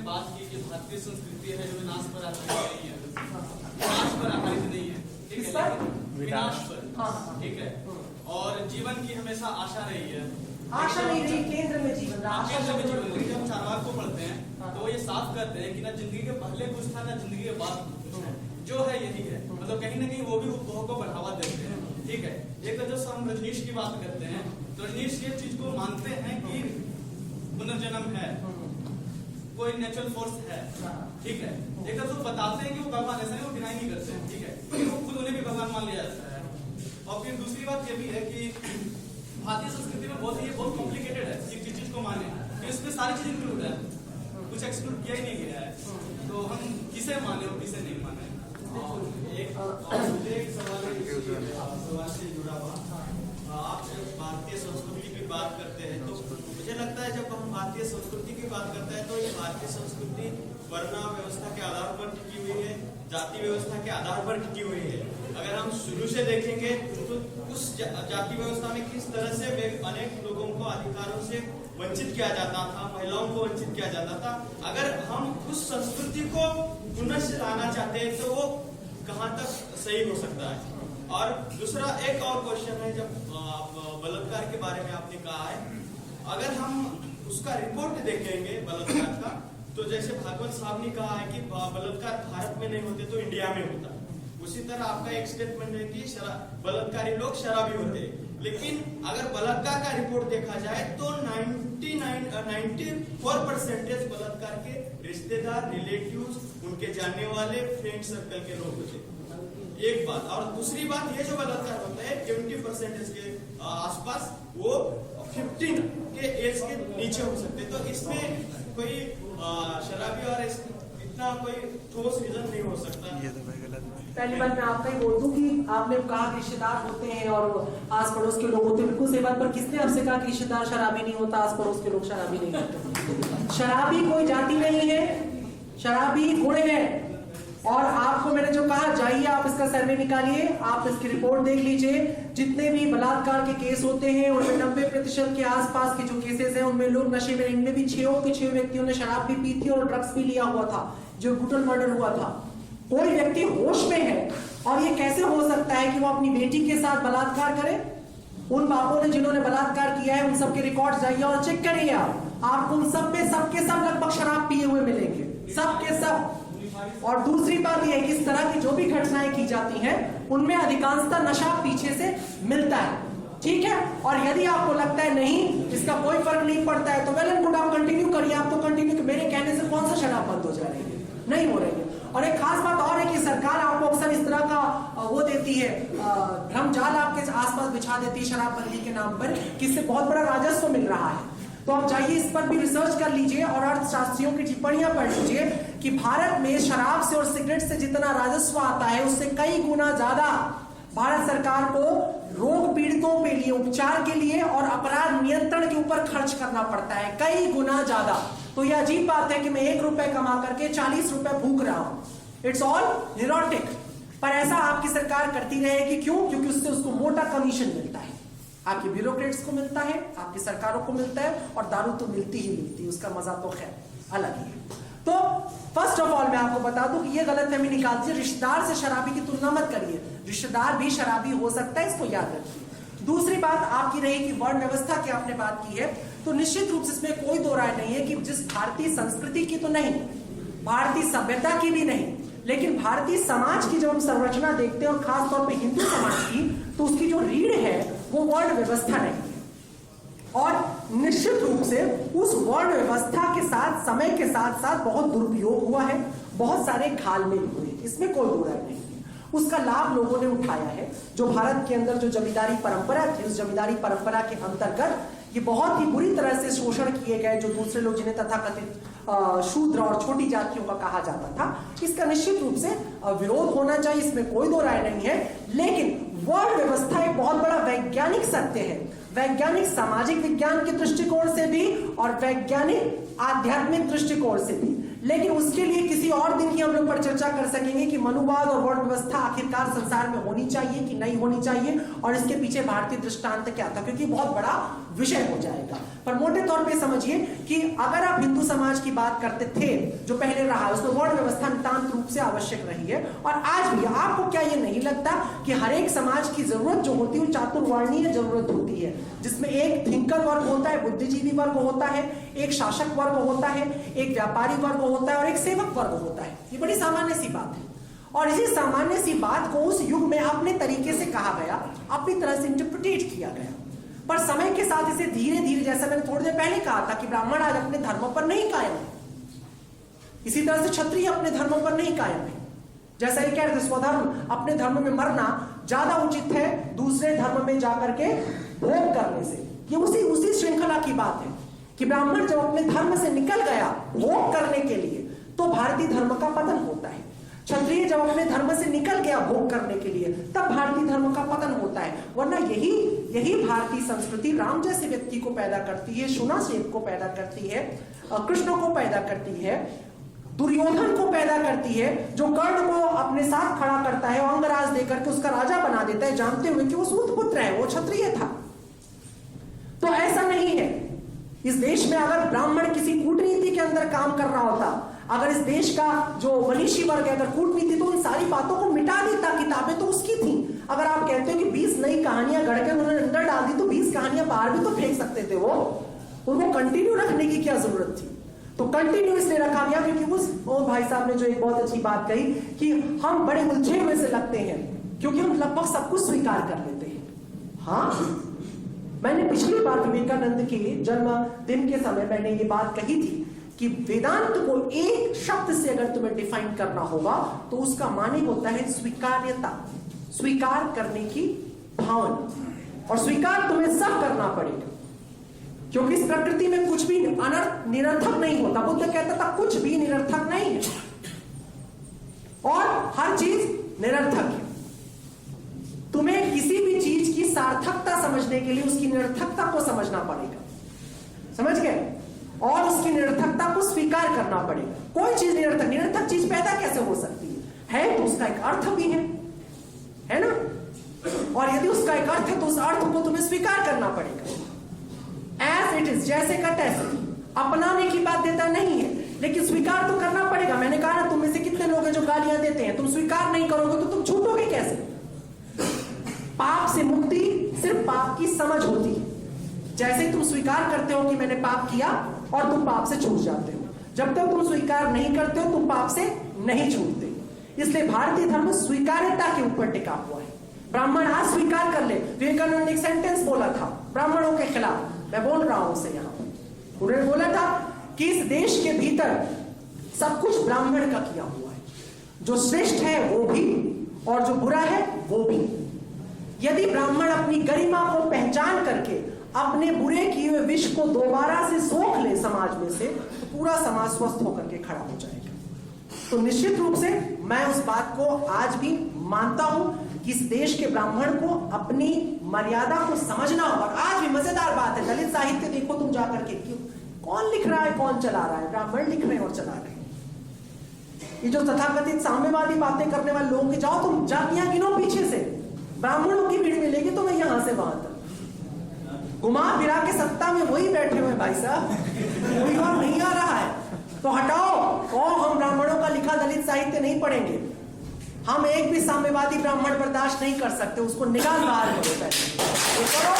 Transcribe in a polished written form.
बात की कि भारतीय संस्कृति है जो विनाश पर आधारित नहीं है, विनाश पर आधारित नहीं है, ठीक है, लेकिन विनाश पर, ठीक है, और जीवन की हमेशा आशा रही है। आशा नहीं रही, केंद्र में जीवन रहा। केंद्र में जीवन रही। जब हम चारवाक को पढ़ते हैं तो ये साफ करते हैं कि ना जिंदगी के पहले कुछ था ना जिंदगी के बाद कुछ है, जो है यही है। मतलब कहीं ना कहीं वो भी उपभोग को बढ़ावा देते हैं, ठीक है। एक तो जब हम रजनीश की बात करते हैं तो रजनीश ये चीज को मानते हैं कि पुनर्जन्म है, कोई नेचुरल फोर्स है, ठीक है। एक तो बताते हैं कि वो भगवान, ऐसा नहीं वो डिनाई नहीं करते हैं, ठीक है, वो खुद उन्हें भी भगवान मान लिया जाता है। और फिर दूसरी बात ये भी है कि भारतीय संस्कृति में बहुत कॉम्प्लिकेटेड है चीज को माने, इसमें सारी चीज इंक्लूड है, कुछ एक्सक्लूड किया ही नहीं गया है, तो हम किसे माने और किसे नहीं माने। एक सवाल सवाल से जुड़ा हुआ, आप जब भारतीय संस्कृति की बात करते हैं तो मुझे लगता है जब हम भारतीय संस्कृति की बात करते हैं तो ये भारतीय संस्कृति वर्ण व्यवस्था के आधार पर टिकी हुई है, जाति व्यवस्था के आधार पर टिकी हुई है। अगर हम शुरू से देखेंगे तो उस जाति व्यवस्था में किस तरह से अनेक लोगों को अधिकारों से वंचित किया जाता था, महिलाओं को वंचित किया जाता था। अगर हम उस संस्कृति को पुनः से लाना चाहते हैं तो वो कहाँ तक सही हो सकता है। और दूसरा एक और क्वेश्चन है, जब बलात्कार के बारे में आपने कहा है, अगर हम उसका रिपोर्ट देखेंगे बलात्कार का, तो जैसे भागवत साहब ने कहा है कि बलात्कार भारत में नहीं होते तो इंडिया में होता, उसी तरह आपका एक स्टेटमेंट है कि बलात्कारी लोग शराबी होते हैं। लेकिन अगर बलात्कार का रिपोर्ट देखा जाए तो 94% बलात्कार के रिश्तेदार, रिलेटिव्स, उनके जानने वाले, फ्रेंड सर्कल के लोग होते हैं। एक बात, और दूसरी बात, ये जो बलात्कार होता है 20% के आसपास, वो 15 के एज के नीचे हो सकते हैं। तो इसमें कोई शराबी और इतना कोई ठोस रीजन नहीं हो सकता। पहली बात मैं आपका ही बोल दूं कि आपने कहा कि रिश्तेदार होते हैं और आस पड़ोस के लोग होते हैं, बिल्कुल सही बात, पर किसने आपसे कहा कि रिश्तेदार शराबी नहीं होता, आस पड़ोस के लोग शराबी नहीं होते? शराबी कोई जाति नहीं है, शराबी गुण है। और आपको मैंने जो कहा, जाइए आप इसका सर्वे निकालिए, आप इसकी रिपोर्ट देख लीजिए, जितने भी बलात्कार के केस होते हैं उनमें 90% के आसपास के जो केसेस हैं उनमें लोग नशे में, इनमें भी 6 के 6 व्यक्तियों ने शराब भी पी थी और ड्रग्स भी लिया हुआ था, जो ब्रूटल मर्डर हुआ था। कोई व्यक्ति होश में है, और ये कैसे हो सकता है कि वो अपनी बेटी के साथ बलात्कार करे? उन बापों ने जिन्होंने बलात्कार किया है उन सबके रिकॉर्ड जाइए और चेक करिए, आपको उन सब पे सबके सब लगभग शराब पिए हुए मिलेंगे, सबके सब। और दूसरी बात यह है कि इस तरह की जो भी घटनाएं की जाती हैं उनमें अधिकांशतः नशा पीछे से मिलता है, ठीक है। और यदि आपको लगता है नहीं इसका कोई फर्क नहीं पड़ता है तो वेल एंड गुड, आप कंटिन्यू करिए। आप तो कंटिन्यू, मेरे कहने से कौन सा शराब बंद हो जा रही है? नहीं हो रही है। और एक खास बात और है कि सरकार आपको अक्सर इस तरह का वो देती है, भ्रमजाल आपके आसपास बिछा देती है शराबबंदी के नाम पर, कि इससे बहुत बड़ा राजस्व मिल रहा है। तो आप जाइए इस पर भी रिसर्च कर लीजिए और अर्थशास्त्रियों की टिप्पणियां पढ़ लीजिए कि भारत में शराब से और सिगरेट से जितना राजस्व आता है उससे कई गुना ज्यादा भारत सरकार को रोग पीड़ितों के लिए, उपचार के लिए और अपराध नियंत्रण के ऊपर खर्च करना पड़ता है, कई गुना ज्यादा। तो यह अजीब बात है कि मैं 1 रुपए कमा करके 40 रुपए भूख रहा हूं। It's all neurotic. पर ऐसा आपकी सरकार करती रहेगी, क्यों? क्योंकि उससे उसको मोटा कमीशन मिलता है, आपके ब्यूरोक्रेट्स को मिलता है, आपकी सरकारों को मिलता है, और दारू तो मिलती ही मिलती है, उसका मजा तो खैर अलग ही है। तो फर्स्ट ऑफ ऑल मैं आपको बता दूं कि ये गलतफहमी निकालती है, रिश्तेदार से शराबी की तुलना मत करिए, रिश्तेदार भी शराबी हो सकता है, इसको याद रखिए। दूसरी बात आपकी रही कि वर्ण व्यवस्था की आपने बात की है, तो निश्चित रूप से इसमें कोई दो राय नहीं है कि जिस भारतीय संस्कृति की तो नहीं, भारतीय सभ्यता की भी नहीं, लेकिन भारतीय समाज की जब हम संरचना देखते हैं और खासतौर पर हिंदू समाज की, तो उसकी जो रीढ़ है वो वर्ण व्यवस्था नहीं है। और निश्चित रूप से उस वर्ण व्यवस्था के साथ समय के साथ साथ बहुत दुरुपयोग हुआ है, बहुत सारे घालमेल हुए, इसमें कोई दो राय नहीं है। उसका लाभ लोगों ने उठाया है। जो भारत के अंदर जो जमींदारी परंपरा थी, उस जमींदारी परंपरा के अंतर्गत ये बहुत ही बुरी तरह से शोषण किए गए जो दूसरे लोग, जिन्हें तथाकथित शूद्र और छोटी जातियों का कहा जाता था, इसका निश्चित रूप से विरोध होना चाहिए, इसमें कोई दो राय नहीं है। लेकिन वर्ण व्यवस्था एक बहुत बड़ा वैज्ञानिक सत्य है, वैज्ञानिक सामाजिक विज्ञान के दृष्टिकोण से भी और वैज्ञानिक आध्यात्मिक दृष्टिकोण से भी। लेकिन उसके लिए किसी और दिन की हम लोग पर चर्चा कर सकेंगे कि मनुवाद और वर्ण व्यवस्था आखिरकार संसार में होनी चाहिए कि नहीं होनी चाहिए, और इसके पीछे भारतीय दृष्टांत क्या था, क्योंकि बहुत बड़ा विषय हो जाएगा। पर मोटे तौर पे समझिए कि अगर आप हिंदू समाज की बात करते थे जो पहले रहा, उसमें वर्ण व्यवस्था नितांत रूप से आवश्यक रही है। और आज भी आपको क्या ये नहीं लगता कि हर एक समाज की जरूरत जो होती है वो चातुर्वर्णीय जरूरत होती है, जिसमें एक थिंकर वर्ग होता है, बुद्धिजीवी वर्ग होता है, एक शासक वर्ग होता है, एक व्यापारी वर्ग होता है और एक सेवक वर्ग होता है। ये बड़ी सामान्य सी बात है, और इसी सामान्य सी बात को उस युग में अपने तरीके से कहा गया, अपनी तरह से इंटरप्रिटेट किया गया। पर समय के साथ इसे धीरे धीरे, जैसा मैंने थोड़ी देर पहले कहा था कि ब्राह्मण आज अपने धर्म पर नहीं कायम है, इसी तरह से क्षत्रिय अपने धर्म पर नहीं कायम है। जैसा ये कह रहे थे स्वधर्म, अपने धर्म में मरना ज्यादा उचित है दूसरे धर्म में जाकर के भोग करने से। ये उसी श्रृंखला की बात है कि ब्राह्मण जब अपने धर्म से निकल गया भोग करने के लिए तो भारतीय धर्म का पतन होता है। क्षत्रिय जब अपने धर्म से निकल गया भोग करने के लिए तब भारतीय धर्म का पतन होता है। वरना यही भारतीय संस्कृति राम जैसे व्यक्ति को पैदा करती है, शुनाशेप को पैदा करती है, कृष्ण को पैदा करती है, दुर्योधन को पैदा करती है, जो कर्ण को अपने साथ खड़ा करता है और अंगराज देकर के उसका राजा बना देता है, जानते हुए कि वो सूतपुत्र है, वो क्षत्रिय था। तो ऐसा नहीं है। इस देश में अगर ब्राह्मण किसी कूटनीति के अंदर काम कर रहा होता, अगर इस देश का जो मनीषी वर्ग है अगर कूटनीति, तो इन सारी बातों को मिटा देता। किताबें तो उसकी थी। अगर आप कहते हो कि 20 नई कहानियां गढ़ के उन्होंने अंदर डाल दी, तो 20 कहानियां बाहर भी तो फेंक सकते थे वो। उनको कंटिन्यू रखने की क्या जरूरत थी? तो कंटिन्यू इसलिए रखा गया क्योंकि वो भाई साहब ने जो एक बहुत अच्छी बात कही कि हम बड़े उलझे हुए से लगते हैं क्योंकि हम लगभग सब कुछ स्वीकार कर लेते हैं। हाँ, मैंने पिछली बार विवेकानंद के जन्मदिन के समय मैंने ये बात कही थी कि वेदांत को एक शब्द से अगर तुम्हें डिफाइन करना होगा तो उसका माने होता है स्वीकार्यता, स्वीकार करने की भावना। और स्वीकार तुम्हें सब करना पड़ेगा क्योंकि इस प्रकृति में कुछ भी निरर्थक नहीं होता। बुद्ध कहता था कुछ भी निरर्थक नहीं है और हर चीज निरर्थक है। तुम्हें किसी भी चीज की सार्थकता समझने के लिए उसकी निरर्थकता को समझना पड़ेगा, समझ गए? और उसकी निरर्थकता को स्वीकार करना पड़ेगा। कोई चीज निरर्थक चीज पैदा कैसे हो सकती है तो उसका एक अर्थ भी है ना? और यदि उसका एक अर्थ है तो उस अर्थ को तुम्हें स्वीकार करना पड़ेगा। एज इट इज, जैसे का तैसे। अपनाने की बात देता नहीं है, लेकिन स्वीकार तो करना पड़ेगा। मैंने कहा ना, तुम में से कितने लोग हैं जो गालियां देते हैं, तुम स्वीकार नहीं करोगे तो तुम छूटोगे कैसे? पाप से मुक्ति सिर्फ पाप की समझ होती है। जैसे ही तुम स्वीकार करते हो कि मैंने पाप किया और तुम पाप से छूट जाते हो। जब तक तुम स्वीकार नहीं करते हो तुम पाप से नहीं छूटते। इसलिए भारतीय धर्म स्वीकार्यता के ऊपर टिका हुआ है। ब्राह्मण आज स्वीकार कर ले। विवेकानंद ने एक सेंटेंस बोला था ब्राह्मणों के खिलाफ, मैं बोल रहा हूं उसे यहां। उन्होंने बोला था कि इस देश के भीतर सब कुछ ब्राह्मण का किया हुआ है, जो श्रेष्ठ है वो भी और जो बुरा है वो भी। यदि ब्राह्मण अपनी गरिमा को पहचान करके अपने बुरे किए हुए विष को दोबारा से सोख ले समाज में से, तो पूरा समाज स्वस्थ होकर के खड़ा हो जाएगा। तो निश्चित रूप से मैं उस बात को आज भी मानता हूं कि इस देश के ब्राह्मण को अपनी मर्यादा को समझना होगा। आज भी मजेदार बात है, दलित साहित्य देखो तुम जाकर के, कौन लिख रहा है कौन चला रहा है? ब्राह्मण लिख रहे हैं और चला रहे हैं। ये जो तथाकथित साम्यवादी बातें करने वाले लोगों के, जाओ तुम जातियां गिनो पीछे से, ब्राह्मणों की भीड़ मिलेगी तुम्हें यहां से वहां तक। घुमा फिरा के सत्ता में वही बैठे हुए भाई साहब, कोई और नहीं आ रहा है। तो हटाओ, और हम ब्राह्मणों का लिखा दलित साहित्य नहीं पढ़ेंगे। हम एक भी साम्यवादी ब्राह्मण बर्दाश्त नहीं कर सकते, उसको निकाल बाहर करो।